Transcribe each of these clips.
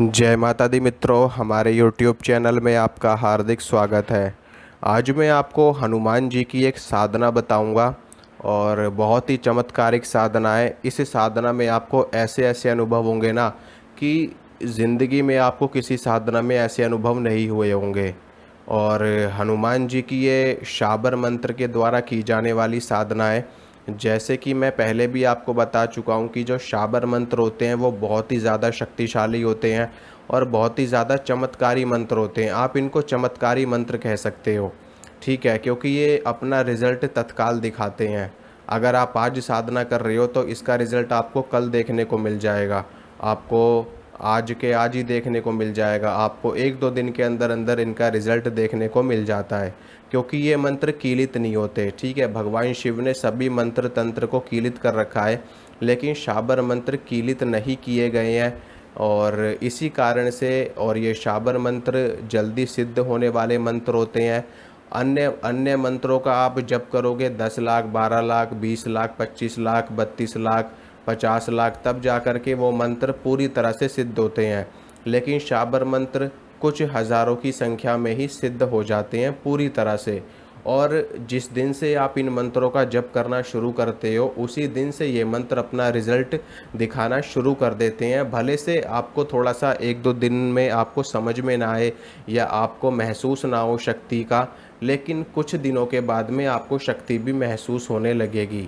जय माता दी मित्रों, हमारे YouTube चैनल में आपका हार्दिक स्वागत है। आज मैं आपको हनुमान जी की एक साधना बताऊंगा और बहुत ही चमत्कारिक साधना है। इस साधना में आपको ऐसे ऐसे अनुभव होंगे ना कि ज़िंदगी में आपको किसी साधना में ऐसे अनुभव नहीं हुए होंगे। और हनुमान जी की ये शाबर मंत्र के द्वारा की जाने वाली साधना है। जैसे कि मैं पहले भी आपको बता चुका हूँ कि जो शाबर मंत्र होते हैं वो बहुत ही ज़्यादा शक्तिशाली होते हैं और बहुत ही ज़्यादा चमत्कारी मंत्र होते हैं। आप इनको चमत्कारी मंत्र कह सकते हो, ठीक है, क्योंकि ये अपना रिज़ल्ट तत्काल दिखाते हैं। अगर आप आज साधना कर रहे हो तो इसका रिज़ल्ट आपको कल देखने को मिल जाएगा, आपको आज के आज ही देखने को मिल जाएगा, आपको एक दो दिन के अंदर अंदर इनका रिज़ल्ट देखने को मिल जाता है, क्योंकि ये मंत्र कीलित नहीं होते। ठीक है, भगवान शिव ने सभी मंत्र तंत्र को कीलित कर रखा है, लेकिन शाबर मंत्र कीलित नहीं किए गए हैं। और इसी कारण से और ये शाबर मंत्र जल्दी सिद्ध होने वाले मंत्र होते हैं। अन्य अन्य मंत्रों का आप जप करोगे 10 लाख, 12 लाख, 20 लाख, 25 लाख, 32 लाख, 50 लाख, तब जा कर के वो मंत्र पूरी तरह से सिद्ध होते हैं। लेकिन शाबर मंत्र कुछ हज़ारों की संख्या में ही सिद्ध हो जाते हैं पूरी तरह से। और जिस दिन से आप इन मंत्रों का जप करना शुरू करते हो उसी दिन से ये मंत्र अपना रिज़ल्ट दिखाना शुरू कर देते हैं। भले से आपको थोड़ा सा एक दो दिन में आपको समझ में ना आए या आपको महसूस ना हो शक्ति का, लेकिन कुछ दिनों के बाद में आपको शक्ति भी महसूस होने लगेगी।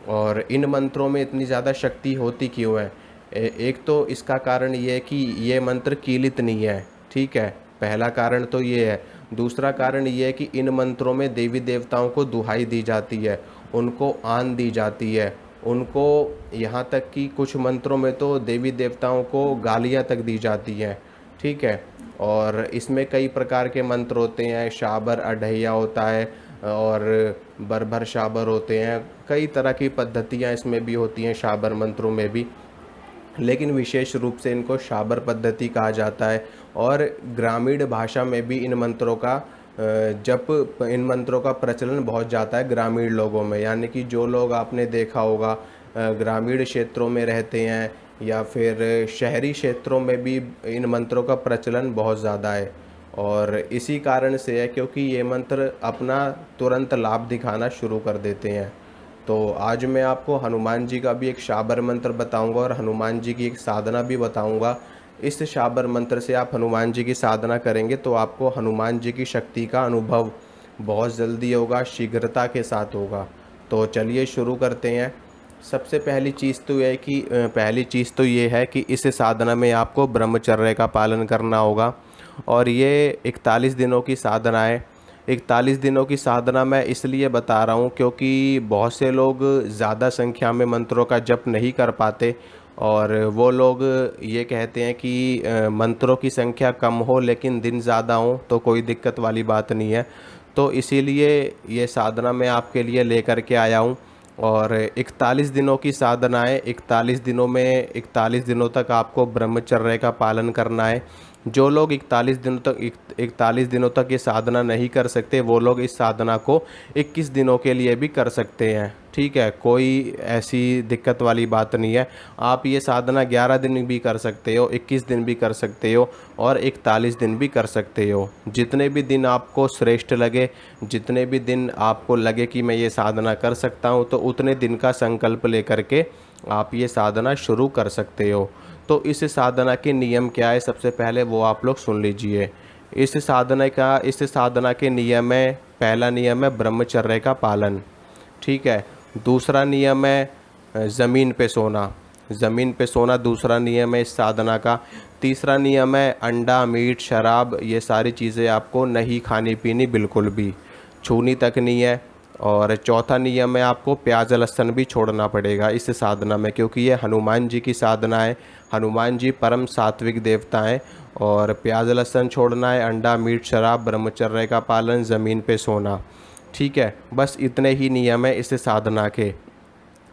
और इन मंत्रों में इतनी ज़्यादा शक्ति होती क्यों है? एक तो इसका कारण ये है कि ये मंत्र कीलित नहीं है, ठीक है, पहला कारण तो ये है। दूसरा कारण ये है कि इन मंत्रों में देवी देवताओं को दुहाई दी जाती है, उनको आन दी जाती है, उनको यहाँ तक कि कुछ मंत्रों में तो देवी देवताओं को गालियाँ तक दी जाती हैं, ठीक है। और इसमें कई प्रकार के मंत्र होते हैं, शाबर अढ़ैया होता है और बरभर शाबर होते हैं, कई तरह की पद्धतियाँ इसमें भी होती हैं शाबर मंत्रों में भी, लेकिन विशेष रूप से इनको शाबर पद्धति कहा जाता है। और ग्रामीण भाषा में भी इन मंत्रों का इन मंत्रों का प्रचलन बहुत ज़्यादा है ग्रामीण लोगों में, यानी कि जो लोग आपने देखा होगा ग्रामीण क्षेत्रों में रहते हैं या फिर शहरी क्षेत्रों में भी इन मंत्रों का प्रचलन बहुत ज़्यादा है। और इसी कारण से है क्योंकि ये मंत्र अपना तुरंत लाभ दिखाना शुरू कर देते हैं। तो आज मैं आपको हनुमान जी का भी एक शाबर मंत्र बताऊंगा और हनुमान जी की एक साधना भी बताऊंगा। इस शाबर मंत्र से आप हनुमान जी की साधना करेंगे तो आपको हनुमान जी की शक्ति का अनुभव बहुत जल्दी होगा, शीघ्रता के साथ होगा। तो चलिए शुरू करते हैं। सबसे पहली चीज़ तो ये है कि इस साधना में आपको ब्रह्मचर्य का पालन करना होगा। और ये 41 दिनों की साधना है। 41 दिनों की साधना मैं इसलिए बता रहा हूँ क्योंकि बहुत से लोग ज़्यादा संख्या में मंत्रों का जप नहीं कर पाते और वो लोग ये कहते हैं कि मंत्रों की संख्या कम हो लेकिन दिन ज़्यादा हो तो कोई दिक्कत वाली बात नहीं है। तो इसीलिए ये साधना मैं आपके लिए लेकर के आया हूँ। और 41 दिनों की साधना है। 41 दिनों तक आपको ब्रह्मचर्य का पालन करना है। जो लोग 41 दिनों तक ये साधना नहीं कर सकते वो लोग इस साधना को 21 दिनों के लिए भी कर सकते हैं, ठीक है, कोई ऐसी दिक्कत वाली बात नहीं है। आप ये साधना 11 दिन भी कर सकते हो, 21 दिन भी कर सकते हो और 41 दिन भी कर सकते हो। जितने भी दिन आपको श्रेष्ठ लगे, जितने भी दिन आपको लगे कि मैं ये साधना कर सकता हूँ, तो उतने दिन का संकल्प लेकर के आप ये साधना शुरू कर सकते हो। तो इस साधना के नियम क्या है, सबसे पहले वो आप लोग सुन लीजिए। इस साधना के नियम है, पहला नियम है ब्रह्मचर्य का पालन, ठीक है। दूसरा नियम है ज़मीन पे सोना, ज़मीन पे सोना दूसरा नियम है इस साधना का। तीसरा नियम है अंडा, मीट, शराब, ये सारी चीज़ें आपको नहीं खानी पीनी, बिल्कुल भी छूनी तक नहीं है। और चौथा नियम है आपको प्याज लहसुन भी छोड़ना पड़ेगा इस साधना में, क्योंकि ये हनुमान जी की साधना है। हनुमान जी परम सात्विक देवता हैं। और प्याज लहसुन छोड़ना है, अंडा, मीट, शराब, ब्रह्मचर्य का पालन, ज़मीन पे सोना, ठीक है। बस इतने ही नियम है इस साधना के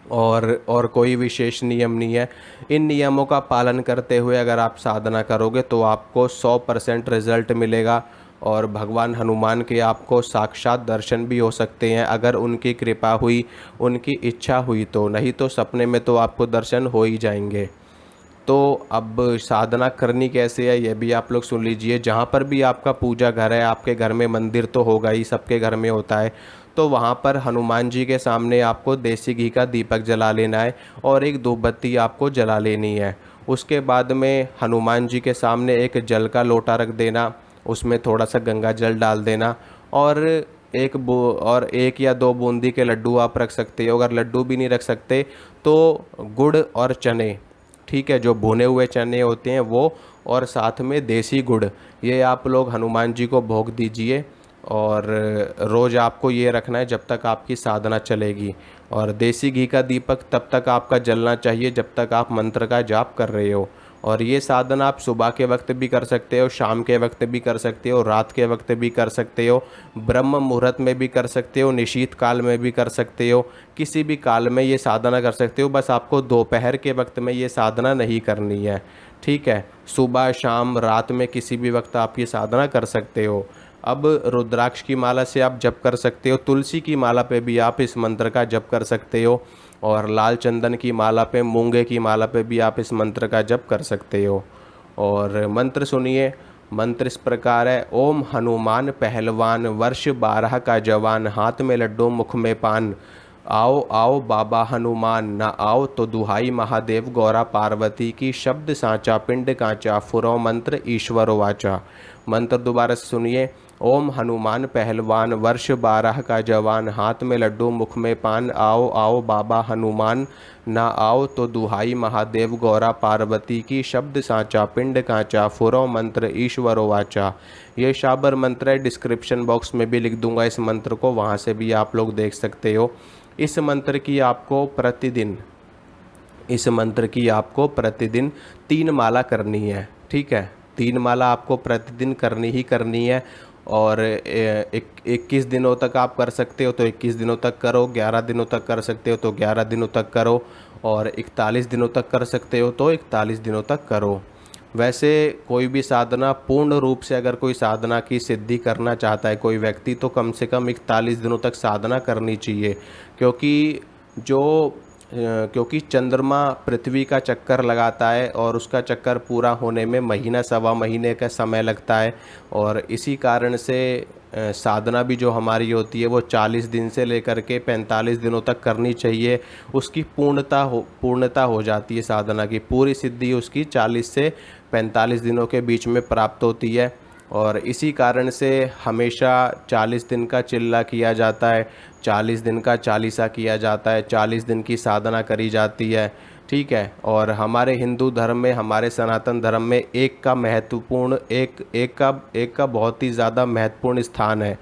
और कोई विशेष नियम नहीं है। इन नियमों का पालन करते हुए अगर आप साधना करोगे तो आपको 100% रिज़ल्ट मिलेगा और भगवान हनुमान के आपको साक्षात दर्शन भी हो सकते हैं अगर उनकी कृपा हुई, उनकी इच्छा हुई तो, नहीं तो सपने में तो आपको दर्शन हो ही जाएंगे। तो अब साधना करनी कैसे है ये भी आप लोग सुन लीजिए। जहाँ पर भी आपका पूजा घर है, आपके घर में मंदिर तो होगा ही, सबके घर में होता है, तो वहाँ पर हनुमान जी के सामने आपको देसी घी का दीपक जला लेना है और एक धूप बत्ती आपको जला लेनी है। उसके बाद में हनुमान जी के सामने एक जल का लोटा रख देना, उसमें थोड़ा सा गंगा जल डाल देना और एक या दो बूंदी के लड्डू आप रख सकते हो। अगर लड्डू भी नहीं रख सकते तो गुड़ और चने, ठीक है, जो भुने हुए चने होते हैं वो, और साथ में देसी गुड़, ये आप लोग हनुमान जी को भोग दीजिए। और रोज़ आपको ये रखना है जब तक आपकी साधना चलेगी। और देसी घी का दीपक तब तक आपका जलना चाहिए जब तक आप मंत्र का जाप कर रहे हो। और ये साधना आप सुबह के वक्त भी कर सकते हो, शाम के वक्त भी कर सकते हो, रात के वक्त भी कर सकते हो, ब्रह्म मुहूर्त में भी कर सकते हो, निशीत काल में भी कर सकते हो, किसी भी काल में ये साधना कर सकते हो। बस आपको दोपहर के वक्त में ये साधना नहीं करनी है, ठीक है। सुबह शाम रात में किसी भी वक्त आप ये साधना कर सकते हो। अब रुद्राक्ष की माला से आप जप कर सकते हो, तुलसी की माला पे भी आप इस मंत्र का जप कर सकते हो, और लाल चंदन की माला पे, मूंगे की माला पे भी आप इस मंत्र का जप कर सकते हो। और मंत्र सुनिए, मंत्र इस प्रकार है। ओम हनुमान पहलवान, वर्ष 12 का जवान, हाथ में लड्डू मुख में पान, आओ आओ बाबा हनुमान, ना आओ तो दुहाई महादेव गौरा पार्वती की, शब्द साचा पिंड कांचा, फुरो मंत्र ईश्वर वाचा। मंत्र दोबारा से सुनिए। ओम हनुमान पहलवान, वर्ष 12 का जवान, हाथ में लड्डू मुख में पान, आओ आओ बाबा हनुमान, ना आओ तो दुहाई महादेव गौरा पार्वती की, शब्द साचा पिंड कांचा, फुरो मंत्र ईश्वर वाचा। ये शाबर मंत्र है, डिस्क्रिप्शन बॉक्स में भी लिख दूंगा इस मंत्र को, वहाँ से भी आप लोग देख सकते हो। इस मंत्र की आपको प्रतिदिन 3 माला करनी है, ठीक है। 3 माला आपको प्रतिदिन करनी ही करनी है। और 21 दिनों तक आप कर सकते हो तो 21 दिनों तक करो, 11 दिनों तक कर सकते हो तो 11 दिनों तक करो, और 41 दिनों तक कर सकते हो तो 41 दिनों तक करो। वैसे कोई भी साधना पूर्ण रूप से अगर कोई साधना की सिद्धि करना चाहता है कोई व्यक्ति, तो कम से कम 41 दिनों तक साधना करनी चाहिए। क्योंकि चंद्रमा पृथ्वी का चक्कर लगाता है और उसका चक्कर पूरा होने में महीना सवा महीने का समय लगता है। और इसी कारण से साधना भी जो हमारी होती है वो 40 दिन से लेकर के 45 दिनों तक करनी चाहिए। उसकी पूर्णता हो जाती है, साधना की पूरी सिद्धि उसकी 40 से 45 दिनों के बीच में प्राप्त होती है। और इसी कारण से हमेशा 40 दिन का चिल्ला किया जाता है, 40 दिन का चालीसा किया जाता है, 40 दिन की साधना करी जाती है, ठीक है। और हमारे हिंदू धर्म में, हमारे सनातन धर्म में एक का बहुत ही ज़्यादा महत्वपूर्ण स्थान है।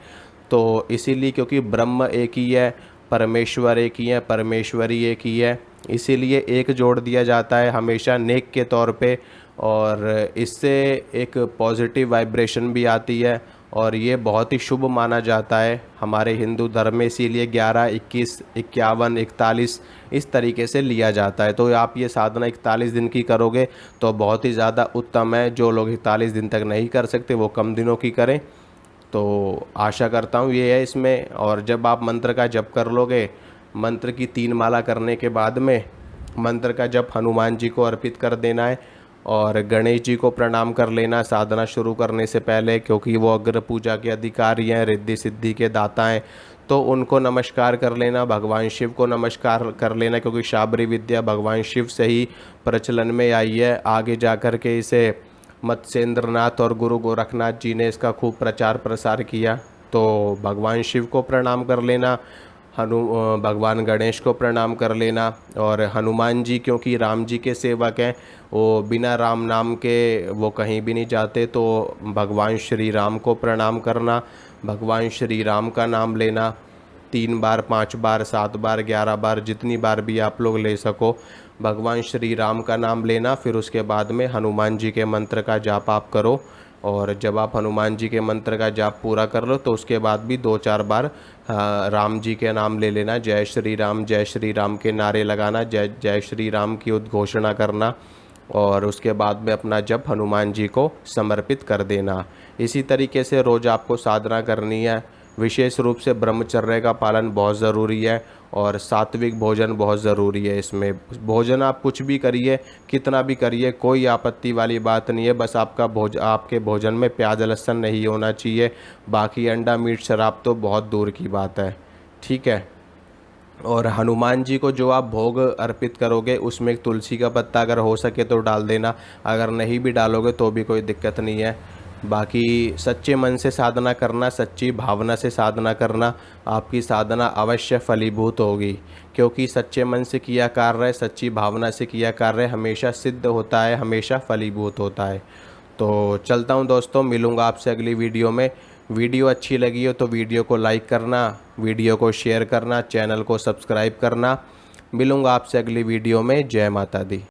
तो इसीलिए, क्योंकि ब्रह्म एक ही है, परमेश्वर एक ही है, परमेश्वरी एक ही है, इसीलिए एक जोड़ दिया जाता है हमेशा नेक के तौर पे। और इससे एक पॉजिटिव वाइब्रेशन भी आती है और ये बहुत ही शुभ माना जाता है हमारे हिंदू धर्म में। इसीलिए 11, 21, 51, 41 इस तरीके से लिया जाता है। तो आप ये साधना 41 दिन की करोगे तो बहुत ही ज़्यादा उत्तम है। जो लोग 41 दिन तक नहीं कर सकते वो कम दिनों की करें। तो आशा करता हूँ ये है इसमें। और जब आप मंत्र का जप कर लोगे, मंत्र की 3 माला करने के बाद में मंत्र का जप हनुमान जी को अर्पित कर देना है और गणेश जी को प्रणाम कर लेना साधना शुरू करने से पहले, क्योंकि वो अग्र पूजा के अधिकारी हैं, रिद्धि सिद्धि के दाता हैं। तो उनको नमस्कार कर लेना, भगवान शिव को नमस्कार कर लेना, क्योंकि शाबरी विद्या भगवान शिव से ही प्रचलन में आई है। आगे जाकर के इसे मत्स्येंद्रनाथ और गुरु गोरखनाथ जी ने इसका खूब प्रचार प्रसार किया। तो भगवान शिव को प्रणाम कर लेना, भगवान गणेश को प्रणाम कर लेना। और हनुमान जी क्योंकि राम जी के सेवक हैं, वो बिना राम नाम के वो कहीं भी नहीं जाते, तो भगवान श्री राम को प्रणाम करना, भगवान श्री राम का नाम लेना 3 बार, 5 बार, 7 बार, 11 बार, जितनी बार भी आप लोग ले सको भगवान श्री राम का नाम लेना। फिर उसके बाद में हनुमान जी के मंत्र का जाप आप करो। और जब आप हनुमान जी के मंत्र का जाप पूरा कर लो तो उसके बाद भी 2-4 बार राम जी के नाम ले लेना, जय श्री राम के नारे लगाना, जय जय श्री राम की उद्घोषणा करना। और उसके बाद में अपना जप हनुमान जी को समर्पित कर देना। इसी तरीके से रोज़ आपको साधना करनी है। विशेष रूप से ब्रह्मचर्य का पालन बहुत ज़रूरी है और सात्विक भोजन बहुत ज़रूरी है। इसमें भोजन आप कुछ भी करिए, कितना भी करिए, कोई आपत्ति वाली बात नहीं है। बस आपके भोजन में प्याज लहसुन नहीं होना चाहिए। बाकी अंडा मीट शराब तो बहुत दूर की बात है। ठीक है। और हनुमान जी को जो आप भोग अर्पित करोगे उसमें एक तुलसी का पत्ता अगर हो सके तो डाल देना, अगर नहीं भी डालोगे तो भी कोई दिक्कत नहीं है। बाकी सच्चे मन से साधना करना, सच्ची भावना से साधना करना, आपकी साधना अवश्य फलीभूत होगी। क्योंकि सच्चे मन से किया कार्य, सच्ची भावना से किया कार्य हमेशा सिद्ध होता है, हमेशा फलीभूत होता है। तो चलता हूँ दोस्तों, मिलूँगा आपसे अगली वीडियो में। वीडियो अच्छी लगी हो तो वीडियो को लाइक करना, वीडियो को शेयर करना, चैनल को सब्सक्राइब करना। मिलूँगा आपसे अगली वीडियो में। जय माता दी।